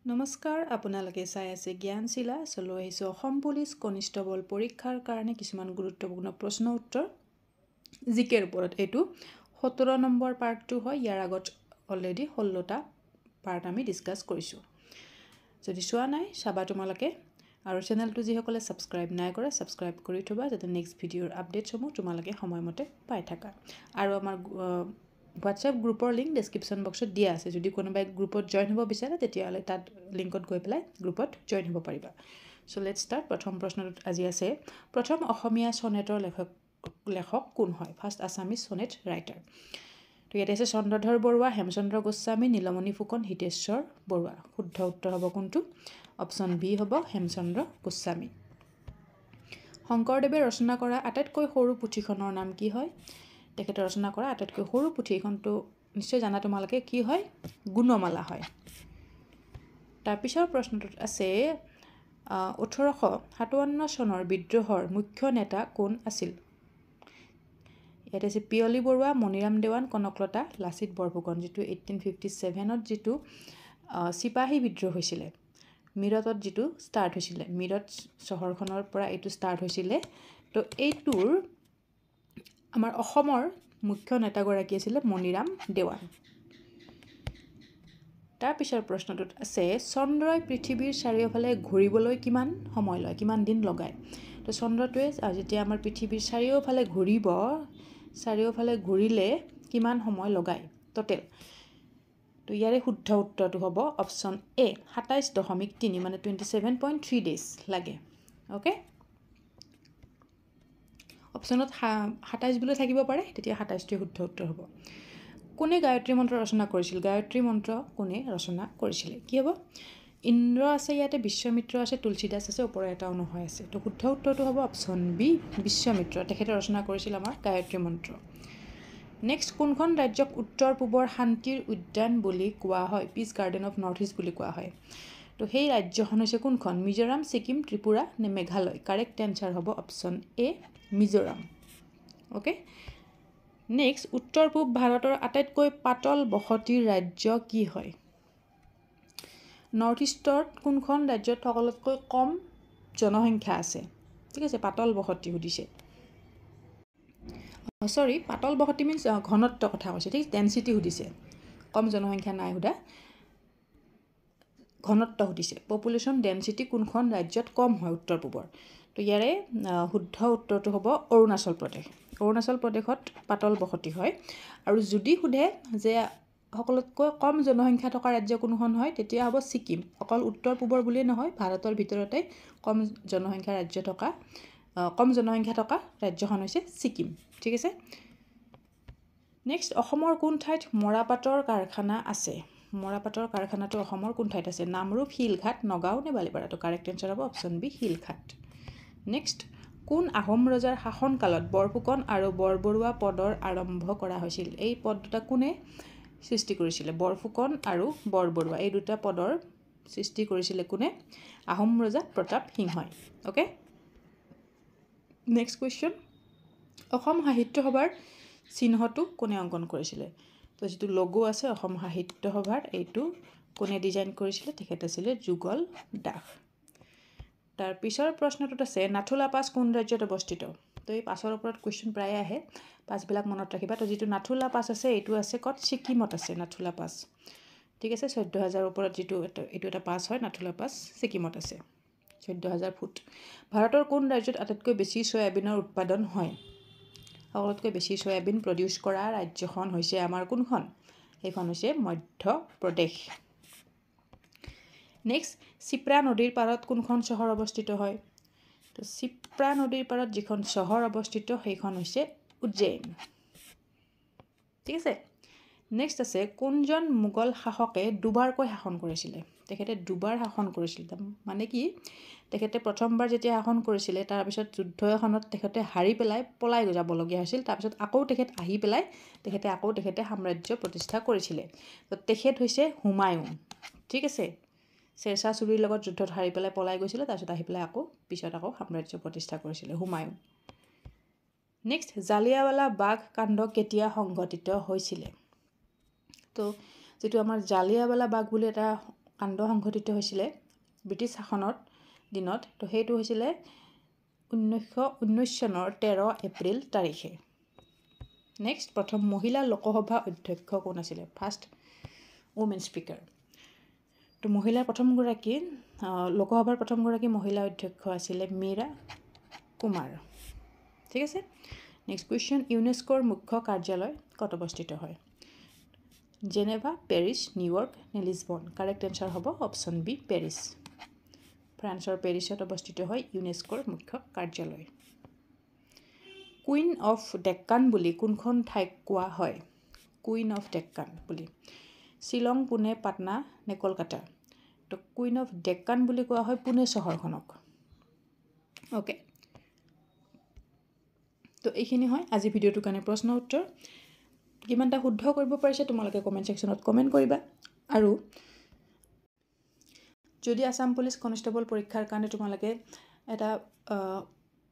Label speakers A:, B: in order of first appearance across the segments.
A: নমস্কাৰ, আপোনালোকে চাই আছে জ্ঞানশিলা। চলৈ আহিছোঁ অসম পুলিচ কনিষ্টবল পৰীক্ষাৰ কাৰণে কিছুমান গুৰুত্বপূৰ্ণ প্ৰশ্ন উত্তৰ জিকেৰ ওপৰত। এইটো 17 নম্বৰ পাৰ্টটো হয়। ইয়াৰ আগত অলৰেডি 16টা পাৰ্ট আমি ডিছকাছ কৰিছোঁ। যদি চোৱা নাই চাবা তোমালোকে, আৰু চেনেলটো যিসকলে ছাবস্ক্ৰাইব নাই কৰা ছাবস্ক্ৰাইব কৰি থবা, যাতে নেক্সট ভিডিঅ'ৰ আপডেটসমূহ তোমালোকে সময়মতে পাই থাকা। আৰু আমাৰ হোৱাটছএপ গ্ৰুপৰ লিংক ডেছক্ৰিপশ্যন বক্সত দিয়া আছে। যদি কোনোবাই গ্ৰুপত জইন হ'ব বিচাৰে তেতিয়াহ'লে তাত লিংকত গৈ পেলাই গ্ৰুপত জইন হ'ব পাৰিবা। চ' লেটছ ষ্টাৰ্ট। প্ৰথম প্ৰশ্নটোত আজি আছে, প্ৰথম অসমীয়া চনেটৰ লেখক কোন হয়? First Assamese Sonet writer. তো ইয়াতে আছে চন্দ্ৰধৰ বৰুৱা, হেমচন্দ্ৰ গোস্বামী, নীলমণি ফুকন, হিতেশ্বৰ বৰুৱা। শুদ্ধ উত্তৰ হ'ব কোনটো? অপশ্যন বি হ'ব হেমচন্দ্ৰ গোস্বামী। শংকৰদেৱে ৰচনা কৰা আটাইতকৈ সৰু পুথিখনৰ নাম কি হয়? তেখেতে ৰচনা কৰা আটাইতকৈ সৰু পুথি, এইখনটো নিশ্চয় জানা তোমালোকে, কি হয়? গুণমালা হয়। তাৰপিছৰ প্ৰশ্নটোত আছে 1857 চনৰ বিদ্ৰোহৰ মুখ্য নেতা কোন আছিল? ইয়াতে আছে পিয়লি বৰুৱা, মণিৰাম দেৱান, কনকলতা, লাচিত বৰফুকন। যিটো 1857ত যিটো চিপাহী বিদ্ৰোহ হৈছিলে, মিৰটত যিটো ষ্টাৰ্ট হৈছিলে, মিৰট চহৰখনৰ পৰা এইটো ষ্টাৰ্ট হৈছিলে। তো এইটোৰ আমাৰ অসমৰ মুখ্য নেতাগৰাকী আছিলে মণিৰাম দেৱান। তাৰপিছৰ প্ৰশ্নটোত আছে চন্দ্ৰই পৃথিৱীৰ চাৰিওফালে ঘূৰিবলৈ কিমান সময় লয়, কিমান দিন লগায়? তো চন্দ্ৰটোৱে যেতিয়া আমাৰ পৃথিৱীৰ চাৰিওফালে ঘূৰিলে কিমান সময় লগায় টোটেল? তো ইয়াৰে শুদ্ধ উত্তৰটো হ'ব অপশ্যন এ, 27.3, মানে 27.3 ডেইজ লাগে। অ'কে, অপশ্যনত 27 বুলি থাকিব পাৰে, তেতিয়া 27টোৱে শুদ্ধ উত্তৰ হ'ব। কোনে গায়ত্ৰী মন্ত্ৰ ৰচনা কৰিছিল? গায়ত্ৰী মন্ত্ৰ কোনে ৰচনা কৰিছিলে? কি হ'ব? ইন্দ্ৰ আছে, ইয়াতে বিশ্বমিত্ৰ আছে, তুলসীদাস আছে, ওপৰৰ এটাও নহয় আছে। তো শুদ্ধ উত্তৰটো হ'ব অপশ্যন বি, বিশ্বমিত্ৰ। তেখেতে ৰচনা কৰিছিল আমাৰ গায়ত্ৰী মন্ত্ৰ। নেক্সট, কোনখন ৰাজ্যক উত্তৰ পূবৰ শান্তিৰ উদ্যান বুলি কোৱা হয়? Peach garden of north east বুলি কোৱা হয়। তো সেই ৰাজ্যখন হৈছে কোনখন? মিজোৰাম, ছিকিম, ত্ৰিপুৰা নে মেঘালয়? কাৰেক্ট এনচাৰ হ'ব option A, Mizoram. Okay, next, উত্তৰ পূব ভাৰতৰ আটাইতকৈ পাতল বসতিৰ ৰাজ্য কি হয়? নৰ্থ ইষ্টত কোনখন ৰাজ্যত সকলোতকৈ কম জনসংখ্যা আছে? ঠিক আছে, পাতল বসতি সুধিছে। পাতল বসতি মিনছ ঘনত্ব কথা কৈছে, ঠিক, ডেনচিটি সুধিছে, কম জনসংখ্যা নাই সোধা, ঘনত্ব সুধিছে। পপুলেশ্যন ডেনচিটি কোনখন ৰাজ্যত কম হয় উত্তৰ পূবৰ? তো ইয়াৰে শুদ্ধ উত্তৰটো হ'ব অৰুণাচল প্ৰদেশ। অৰুণাচল প্ৰদেশত পাতল বসতি হয়। আৰু যদি সোধে যে সকলোতকৈ কম জনসংখ্যা থকা ৰাজ্য কোনখন হয়, তেতিয়া হ'ব ছিকিম। অকল উত্তৰ পূবৰ বুলিয়েই নহয়, ভাৰতৰ ভিতৰতে কম জনসংখ্যা থকা ৰাজ্যখন হৈছে ছিকিম। ঠিক আছে। নেক্সট, অসমৰ কোন ঠাইত মৰাপাটৰ কাৰখানা আছে? মৰাপাটৰ কাৰখানাটো অসমৰ কোন ঠাইত আছে? নামৰূপ, শিলঘাট, নগাঁও নে বালিপাৰা? তো কাৰেক্ট এনচাৰ হ'ব অপশ্যন বি, শিলঘাট। নেক্সট, কোন আহোম ৰজাৰ শাসনকালত বৰফুকন আৰু বৰবৰুৱা পদৰ আৰম্ভ কৰা হৈছিল? এই পদ দুটা কোনে সৃষ্টি কৰিছিলে? বৰফুকন আৰু বৰবৰুৱা, এই দুটা পদৰ সৃষ্টি কৰিছিলে কোনে? আহোম ৰজা প্ৰতাপ সিংহই। অ'কে, নেক্সট কুৱেশ্যন, অসম সাহিত্য সভাৰ চিহ্নটো কোনে অংকন কৰিছিলে? তো যিটো লগো আছে অসম সাহিত্য সভাৰ, এইটো কোনে ডিজাইন কৰিছিলে? তেখেত আছিলে যুগল দাস। তাৰ পিছৰ প্ৰশ্নটোত আছে নাথুলা পাছ কোন ৰাজ্যত অৱস্থিত? তো এই পাছৰ ওপৰত কুৱেশ্যন প্ৰায়ে আহে, পাছবিলাক মনত ৰাখিবা। তো যিটো নাথুলা পাছ আছে এইটো আছে ক'ত? ছিকিমত আছে নাথুলা পাছ। ঠিক আছে, 14,000 ওপৰত যিটো এইটো এটা পাছ হয়, নাথুলা পাছ ছিকিমত আছে, 14,000 ফুট। ভাৰতৰ কোন ৰাজ্যত আটাইতকৈ বেছি চয়াবিনৰ উৎপাদন হয়? সকলোতকৈ বেছি চয়াবিন প্ৰডিউচ কৰা ৰাজ্যখন হৈছে আমাৰ কোনখন? সেইখন হৈছে মধ্যপ্ৰদেশ। নেক্সট, চিপ্ৰা নদীৰ পাৰত কোনখন চহৰ অৱস্থিত হয়? তো চিপ্ৰা নদীৰ পাৰত যিখন চহৰ অৱস্থিত সেইখন হৈছে উজ্জয়ন। ঠিক আছে। নেক্সট আছে, কোনজন মোগল শাসকে দুবাৰকৈ শাসন কৰিছিলে? তেখেতে দুবাৰ শাসন কৰিছিল। মানে কি, তেখেতে প্ৰথমবাৰ যেতিয়া শাসন কৰিছিলে তাৰপিছত যুদ্ধ এখনত তেখেতে হাৰি পেলাই পলাই যাবলগীয়া হৈছিল। তাৰপিছত আকৌ তেখেত আহি পেলাই তেখেতে সাম্ৰাজ্য প্ৰতিষ্ঠা কৰিছিলে। তো তেখেত হৈছে হুমায়ুন। ঠিক আছে, শ্বেৰশ্বাহ চুৰিৰ লগত যুদ্ধত হাৰি পেলাই পলাই গৈছিলে, তাৰপিছত আহি পেলাই পিছত সাম্ৰাজ্য প্ৰতিষ্ঠা কৰিছিলে হুমায়ুন। নেক্সট, জালিয়াৱালা বাগ কাণ্ড কেতিয়া সংঘটিত হৈছিলে? তো যিটো আমাৰ জালিয়াৱালা বাগ বুলি এটা কাণ্ড সংঘটিত হৈছিলে ব্ৰিটিছ শাসনৰ দিনত তো সেইটো হৈছিলে 1919 চনৰ 13 এপ্ৰিল তাৰিখে নেক্সট প্ৰথম মহিলা লোকসভা অধ্যক্ষ কোন আছিলে ফাৰ্ষ্ট ওমেন স্পিকাৰ তো মহিলাৰ প্ৰথমগৰাকী লোকসভাৰ প্ৰথমগৰাকী মহিলা অধ্যক্ষ আছিলে মীৰা কুমাৰ ঠিক আছে নেক্সট কুৱেশ্যন ইউনেস্কোৰ মুখ্য কাৰ্যালয় ক'ত অৱস্থিত হয় জেনেভা পেৰিছ নিউয়ৰ্ক নে লিছবন কাৰেক্ট এনসাৰ হ'ব অপশ্যন বি পেৰিছ ফ্ৰান্সৰ পেৰিছত অৱস্থিত হয় ইউনেস্কোৰ মুখ্য কাৰ্যালয় কুইন অফ ডেক্কান বুলি কোনখন ঠাইক কোৱা হয় কুইন অফ ডেক্কান বুলি শ্বিলং পুনে পাটনা নে কলকাতা তো কুইন অফ ডেক্কান বুলি কোৱা হয় পুনে চহৰখনক ওকে তো এইখিনি হয় আজি ভিডিঅ'টোৰ কাৰণে প্ৰশ্ন উত্তৰ কিমানটা শুদ্ধ কৰিব পাৰিছে তোমালোকে কমেণ্ট ছেকশ্যনত কমেণ্ট কৰিবা আৰু যদি আসাম পুলিচ কনষ্টেবল পৰীক্ষাৰ কাৰণে তোমালোকে এটা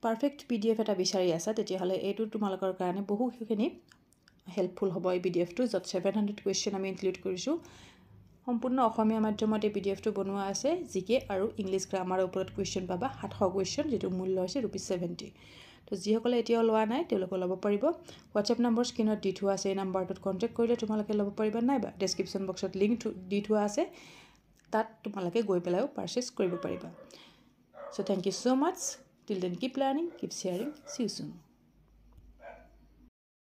A: পাৰফেক্ট PDF এটা বিচাৰি আছা তেতিয়াহ'লে এইটো তোমালোকৰ কাৰণে বহুখিনি হেল্পফুল হ'ব এই PDFটো য'ত 700 কুৱেশ্যন আমি ইনক্লুড কৰিছোঁ সম্পূৰ্ণ অসমীয়া মাধ্যমত এই PDFটো বনোৱা আছে জিকে আৰু ইংলিছ গ্ৰামাৰৰ ওপৰত কুৱেশ্যন পাবা 700 কুৱেশ্যন যেটো মূল্য হৈছে ₹70 তো যিসকলে এতিয়াও লোৱা নাই তেওঁলোকে ল'ব পাৰিব হোৱাটছএপ নম্বৰ স্ক্ৰীনত দি থোৱা আছে এই নম্বৰটোত কণ্টেক্ট কৰিলে তোমালোকে ল'ব পাৰিবা নাইবা ডেছক্ৰিপশ্যন বক্সত লিংক দি থোৱা আছে তাত তোমালোকে গৈ পেলাইও পাৰচেজ কৰিব পাৰিবা so thank you so much till then keep learning keep sharing see you soon